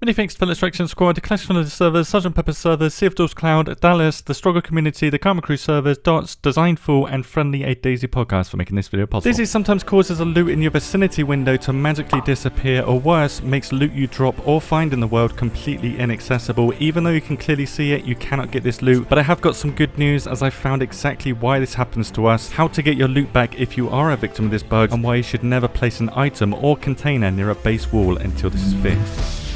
Many thanks to Fellow Extraction Squad, Clash from the servers, Sgt. Pepper's servers, Sea of Doors Cloud, Dallas, the Struggle Community, the Karma Crew servers, Dots, Designful, and Friendly a DayZ podcast for making this video possible. DayZ sometimes causes a loot in your vicinity window to magically disappear, or worse, makes loot you drop or find in the world completely inaccessible. Even though you can clearly see it, you cannot get this loot. But I have got some good news, as I found exactly why this happens to us, how to get your loot back if you are a victim of this bug, and why you should never place an item or container near a base wall until this is fixed.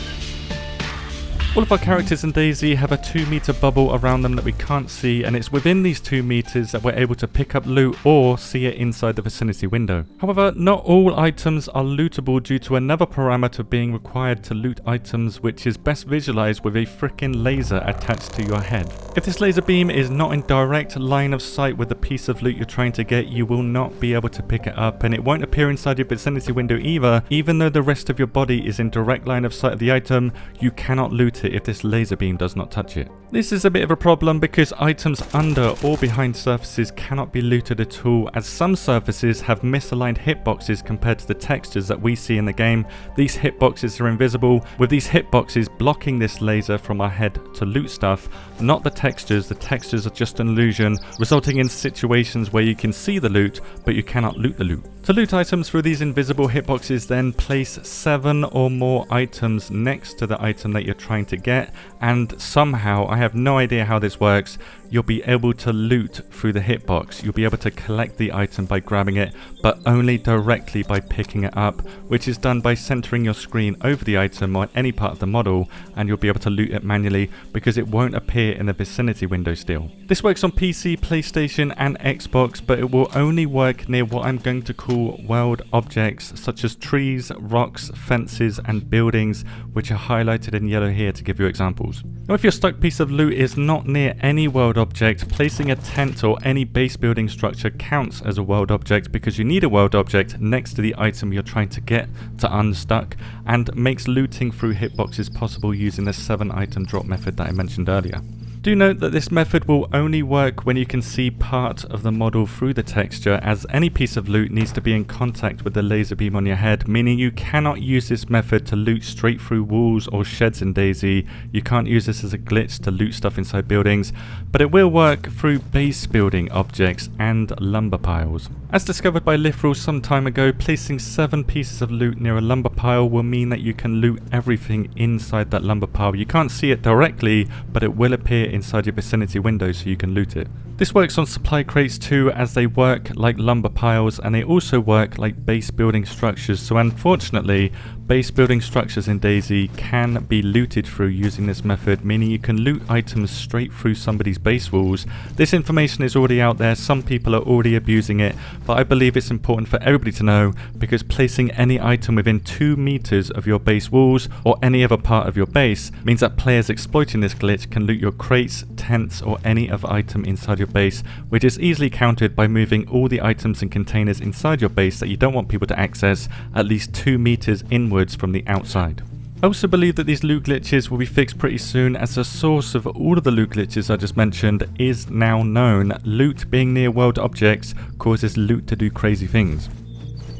All of our characters in DayZ have a 2-meter bubble around them that we can't see, and it's within these 2 meters that we're able to pick up loot or see it inside the vicinity window. However, not all items are lootable due to another parameter being required to loot items, which is best visualized with a frickin' laser attached to your head. If this laser beam is not in direct line of sight with the piece of loot you're trying to get, you will not be able to pick it up, and it won't appear inside your vicinity window either. Even though the rest of your body is in direct line of sight of the item, you cannot loot it if this laser beam does not touch it. This is a bit of a problem because items under or behind surfaces cannot be looted at all, as some surfaces have misaligned hitboxes compared to the textures that we see in the game. These hitboxes are invisible, with these hitboxes blocking this laser from our head to loot stuff, not the textures. The textures are just an illusion, resulting in situations where you can see the loot, but you cannot loot the loot. To loot items through these invisible hitboxes, then place 7 or more items next to the item that you're trying to get, and somehow, I have no idea how this works, you'll be able to loot through the hitbox. You'll be able to collect the item by grabbing it, but only directly by picking it up, which is done by centering your screen over the item on any part of the model, and you'll be able to loot it manually because it won't appear in the vicinity window still. This works on PC, PlayStation, and Xbox, but it will only work near what I'm going to call world objects, such as trees, rocks, fences, and buildings, which are highlighted in yellow here to give you examples. Now, if your stuck piece of loot is not near any world object, placing a tent or any base building structure counts as a world object because you need a world object next to the item you're trying to get to unstuck, and makes looting through hitboxes possible using the 7-item drop method that I mentioned earlier. Do note that this method will only work when you can see part of the model through the texture, as any piece of loot needs to be in contact with the laser beam on your head, meaning you cannot use this method to loot straight through walls or sheds in DayZ. You can't use this as a glitch to loot stuff inside buildings, but it will work through base building objects and lumber piles. As discovered by Lithril some time ago, placing 7 pieces of loot near a lumber pile will mean that you can loot everything inside that lumber pile. You can't see it directly, but it will appear inside your vicinity window so you can loot it. This works on supply crates too, as they work like lumber piles, and they also work like base building structures. So unfortunately, base building structures in DayZ can be looted through using this method, meaning you can loot items straight through somebody's base walls. This information is already out there, some people are already abusing it, but I believe it's important for everybody to know, because placing any item within 2 meters of your base walls or any other part of your base means that players exploiting this glitch can loot your crates, tents, or any other item inside your base, which is easily countered by moving all the items and containers inside your base that you don't want people to access at least 2 meters inwards from the outside. I also believe that these loot glitches will be fixed pretty soon, as the source of all of the loot glitches I just mentioned is now known. Loot being near world objects causes loot to do crazy things.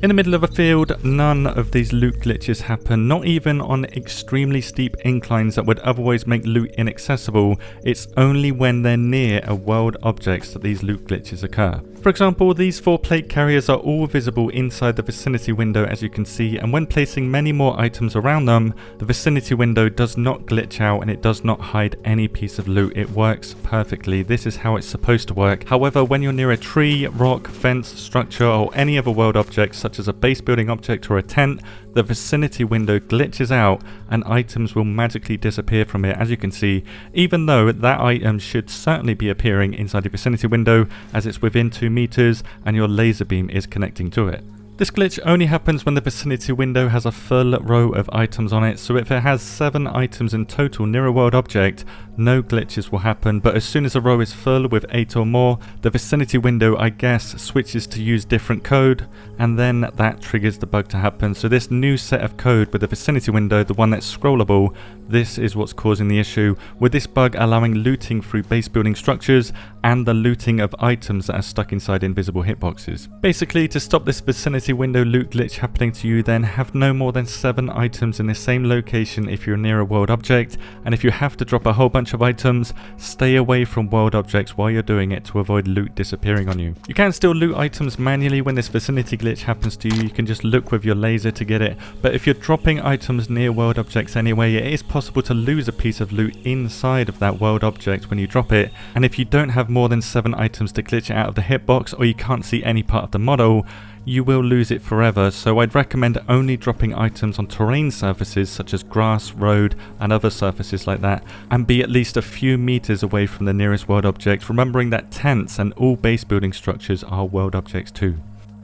In the middle of a field, none of these loot glitches happen, not even on extremely steep inclines that would otherwise make loot inaccessible. It's only when they're near a world objects that these loot glitches occur. For example, these 4 plate carriers are all visible inside the vicinity window, as you can see, and when placing many more items around them, the vicinity window does not glitch out and it does not hide any piece of loot. It works perfectly. This is how it's supposed to work. However, when you're near a tree, rock, fence, structure, or any other world object such as a base building object or a tent, the vicinity window glitches out and items will magically disappear from it, as you can see, even though that item should certainly be appearing inside the vicinity window, as it's within 2 meters and your laser beam is connecting to it. This glitch only happens when the vicinity window has a full row of items on it, so if it has 7 items in total near a world object, no glitches will happen, but as soon as a row is full with 8 or more, the vicinity window, I guess, switches to use different code, and then that triggers the bug to happen. So this new set of code with the vicinity window, the one that's scrollable, This is what's causing the issue, with this bug allowing looting through base building structures and the looting of items that are stuck inside invisible hitboxes. Basically, to stop this vicinity window loot glitch happening to you, then have no more than 7 items in the same location if you're near a world object, and if you have to drop a whole bunch of items, stay away from world objects while you're doing it to avoid loot disappearing on you. You can still loot items manually when this vicinity glitch happens to you. You can just look with your laser to get it, but if you're dropping items near world objects anyway, it is possible to lose a piece of loot inside of that world object when you drop it, and if you don't have more than 7 items to glitch it out of the hitbox, or you can't see any part of the model, you will lose it forever. So I'd recommend only dropping items on terrain surfaces such as grass, road and other surfaces like that, and be at least a few meters away from the nearest world object, remembering that tents and all base building structures are world objects too.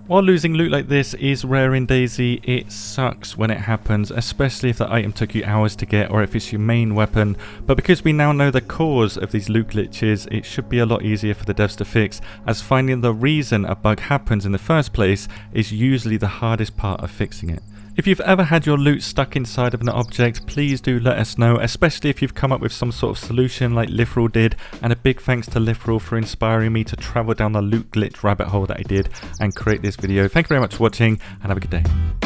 While losing loot like this is rare in DayZ, it sucks when it happens, especially if the item took you hours to get or if it's your main weapon, but because we now know the cause of these loot glitches, it should be a lot easier for the devs to fix, as finding the reason a bug happens in the first place is usually the hardest part of fixing it. If you've ever had your loot stuck inside of an object, please do let us know, especially if you've come up with some sort of solution like Lithril did, and a big thanks to Lithril for inspiring me to travel down the loot glitch rabbit hole that I did and create this video. Thank you very much for watching, and have a good day.